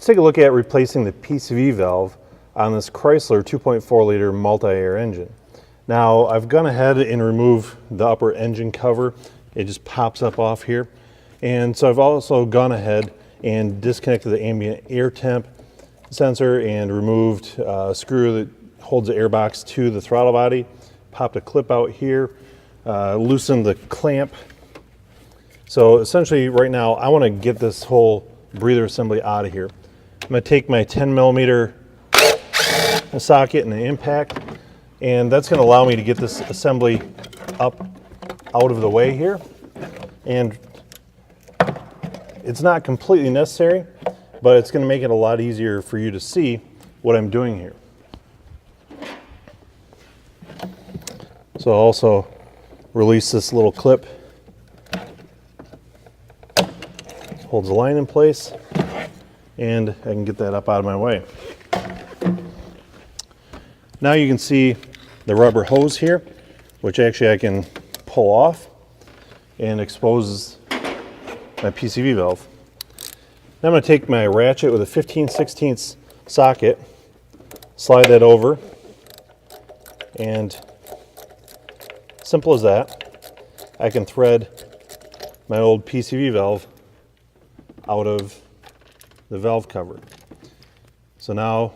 take a look at replacing the PCV valve on this Chrysler 2.4 liter multi-air engine. Now I've gone ahead and removed the upper engine cover. It just pops up off here. And so I've also gone ahead and disconnected the ambient air temp sensor and removed a screw that holds the air box to the throttle body. Popped a clip out here, loosened the clamp. So essentially right now I want to get this whole breather assembly out of here. I'm going to take my 10mm socket and an impact, and that's going to allow me to get this assembly up out of the way here. And it's not completely necessary, but it's going to make it a lot easier for you to see what I'm doing here. So I'll also release this little clip. Holds the line in place, and I can get that up out of my way. Now you can see the rubber hose here, which actually I can pull off and exposes my PCV valve. Now I'm going to take my ratchet with a 15/16 socket, slide that over, and simple as that, I can thread my old PCV valve out of the valve cover. So now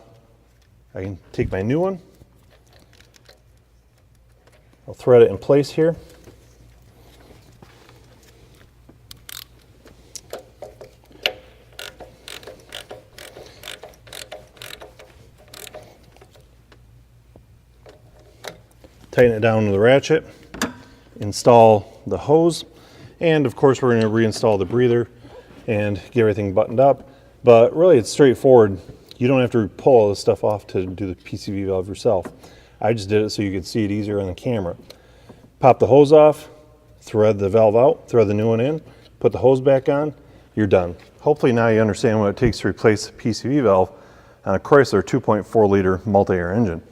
I can take my new one, I'll thread it in place here. Tighten it down with the ratchet, install the hose, and of course we're going to reinstall the breather and get everything buttoned up. But really it's straightforward. You don't have to pull all this stuff off to do the PCV valve yourself. I just did it so you could see it easier on the camera. Pop the hose off, thread the valve out, thread the new one in, put the hose back on, you're done. Hopefully now you understand what it takes to replace the PCV valve on a Chrysler 2.4 liter multi-air engine.